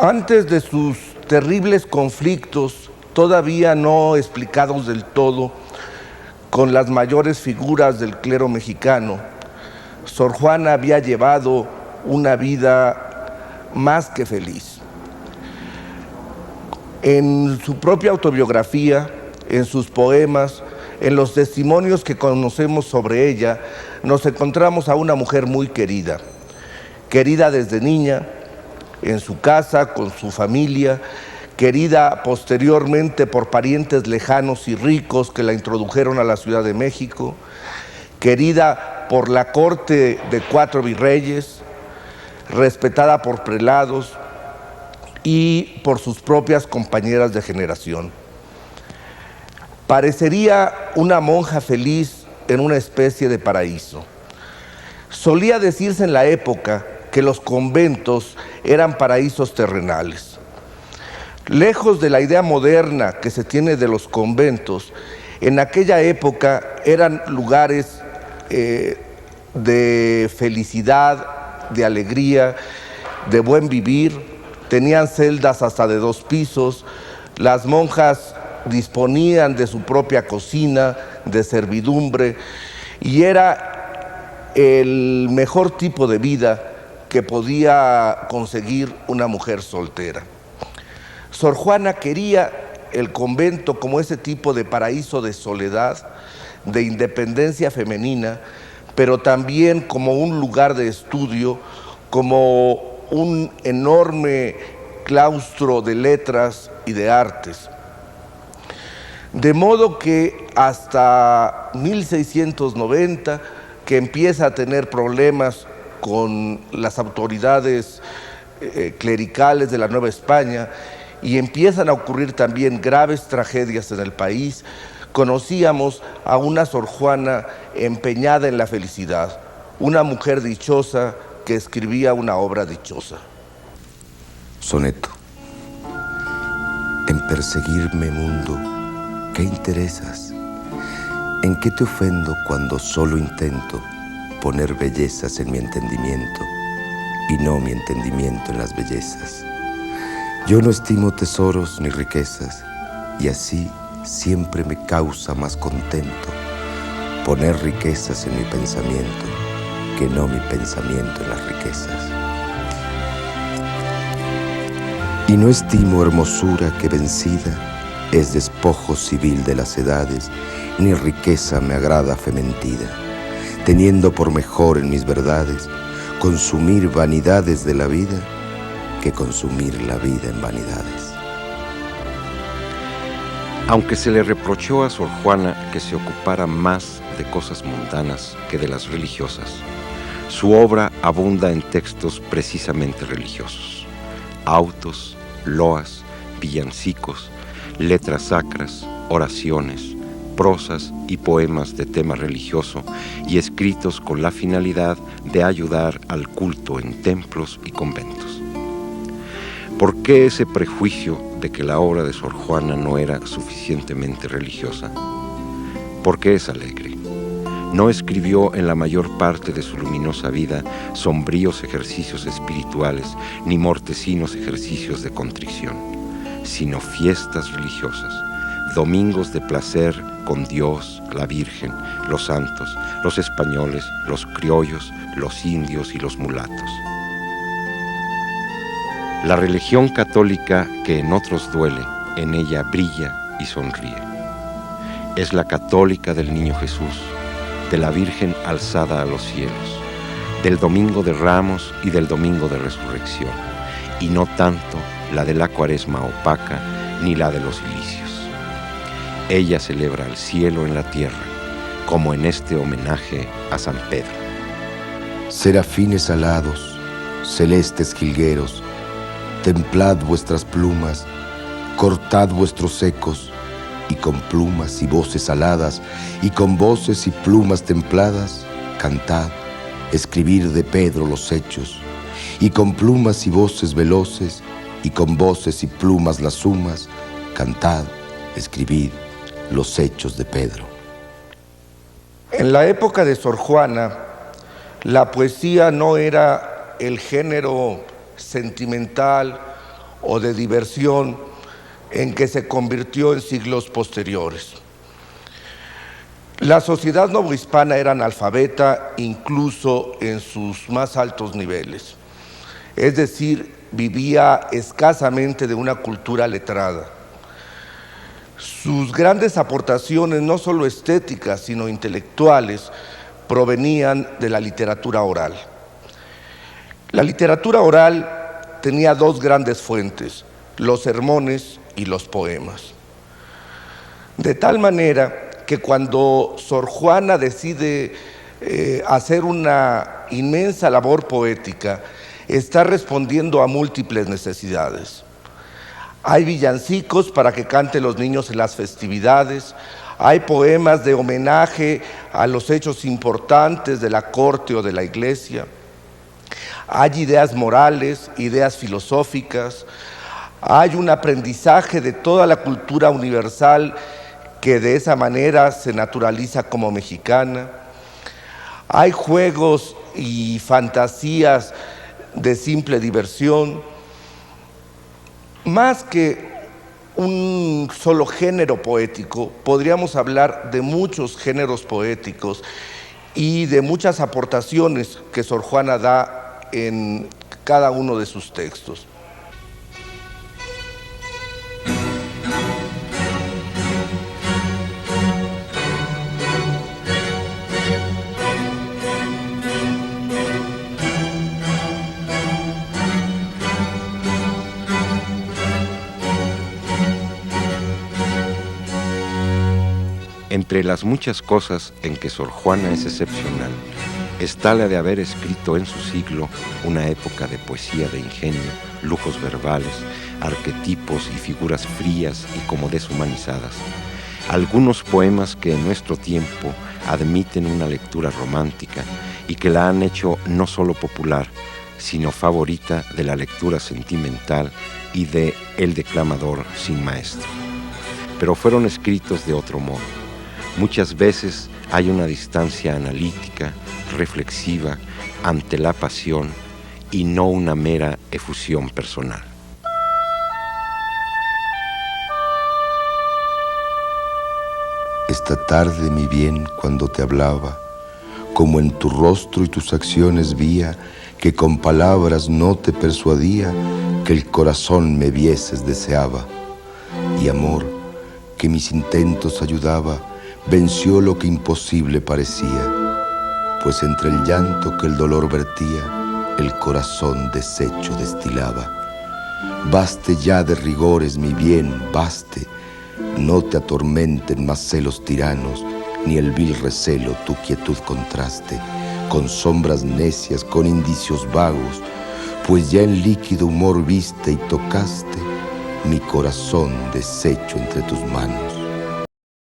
Antes de sus terribles conflictos, todavía no explicados del todo, con las mayores figuras del clero mexicano, Sor Juana había llevado una vida más que feliz. En su propia autobiografía, en sus poemas, en los testimonios que conocemos sobre ella, nos encontramos a una mujer muy querida, querida desde niña, en su casa, con su familia, querida posteriormente por parientes lejanos y ricos que la introdujeron a la Ciudad de México, querida por la corte de 4 virreyes, respetada por prelados y por sus propias compañeras de generación. Parecería una monja feliz en una especie de paraíso. Solía decirse en la época que los conventos eran paraísos terrenales. Lejos de la idea moderna que se tiene de los conventos, en aquella época eran lugares de felicidad, de alegría, de buen vivir. Tenían celdas hasta de 2 pisos, las monjas disponían de su propia cocina, de servidumbre, y era el mejor tipo de vida que podía conseguir una mujer soltera. Sor Juana quería el convento como ese tipo de paraíso de soledad, de independencia femenina, pero también como un lugar de estudio, como un enorme claustro de letras y de artes. De modo que hasta 1690, que empieza a tener problemas con las autoridades clericales de la Nueva España y empiezan a ocurrir también graves tragedias en el país, conocíamos a una Sor Juana empeñada en la felicidad, una mujer dichosa que escribía una obra dichosa. Soneto. En perseguirme, mundo, ¿qué interesas? ¿En qué te ofendo cuando solo intento poner bellezas en mi entendimiento y no mi entendimiento en las bellezas? Yo no estimo tesoros ni riquezas, y así siempre me causa más contento poner riquezas en mi pensamiento que no mi pensamiento en las riquezas. Y no estimo hermosura que vencida es despojo civil de las edades, ni riqueza me agrada fementida, teniendo por mejor en mis verdades consumir vanidades de la vida que consumir la vida en vanidades. Aunque se le reprochó a Sor Juana que se ocupara más de cosas mundanas que de las religiosas, su obra abunda en textos precisamente religiosos: autos, loas, villancicos, letras sacras, oraciones, prosas y poemas de tema religioso, y escritos con la finalidad de ayudar al culto en templos y conventos. ¿Por qué ese prejuicio de que la obra de Sor Juana no era suficientemente religiosa? Porque es alegre. No escribió en la mayor parte de su luminosa vida sombríos ejercicios espirituales ni mortecinos ejercicios de contrición, sino fiestas religiosas, domingos de placer con Dios, la Virgen, los santos, los españoles, los criollos, los indios y los mulatos. La religión católica que en otros duele, en ella brilla y sonríe. Es la católica del Niño Jesús, de la Virgen alzada a los cielos, del Domingo de Ramos y del Domingo de Resurrección, y no tanto la de la Cuaresma opaca ni la de los cilicios. Ella celebra al cielo en la tierra, como en este homenaje a San Pedro. Serafines alados, celestes jilgueros, templad vuestras plumas, cortad vuestros ecos, y con plumas y voces aladas, y con voces y plumas templadas, cantad, escribir de Pedro los hechos, y con plumas y voces veloces, y con voces y plumas las sumas, cantad, escribid los hechos de Pedro. En la época de Sor Juana, la poesía no era el género sentimental o de diversión en que se convirtió en siglos posteriores. La sociedad novohispana era analfabeta incluso en sus más altos niveles, es decir, vivía escasamente de una cultura letrada. Sus grandes aportaciones, no solo estéticas, sino intelectuales, provenían de la literatura oral. La literatura oral tenía dos grandes fuentes, los sermones y los poemas. De tal manera que cuando Sor Juana decide hacer una inmensa labor poética, está respondiendo a múltiples necesidades. Hay villancicos para que canten los niños en las festividades, hay poemas de homenaje a los hechos importantes de la corte o de la iglesia, hay ideas morales, ideas filosóficas, hay un aprendizaje de toda la cultura universal que de esa manera se naturaliza como mexicana, hay juegos y fantasías de simple diversión. Más que un solo género poético, podríamos hablar de muchos géneros poéticos y de muchas aportaciones que Sor Juana da en cada uno de sus textos. Entre las muchas cosas en que Sor Juana es excepcional, está la de haber escrito en su siglo una época de poesía de ingenio, lujos verbales, arquetipos y figuras frías y como deshumanizadas. Algunos poemas que en nuestro tiempo admiten una lectura romántica y que la han hecho no solo popular, sino favorita de la lectura sentimental y de el declamador sin maestro. Pero fueron escritos de otro modo. Muchas veces hay una distancia analítica, reflexiva, ante la pasión y no una mera efusión personal. Esta tarde, mi bien, cuando te hablaba, como en tu rostro y tus acciones vía, que con palabras no te persuadía, que el corazón me vieses deseaba. Y amor, que mis intentos ayudaba, venció lo que imposible parecía, pues entre el llanto que el dolor vertía, el corazón deshecho destilaba. Baste ya de rigores, mi bien, baste, no te atormenten más celos tiranos, ni el vil recelo tu quietud contraste, con sombras necias, con indicios vagos, pues ya en líquido humor viste y tocaste mi corazón deshecho entre tus manos.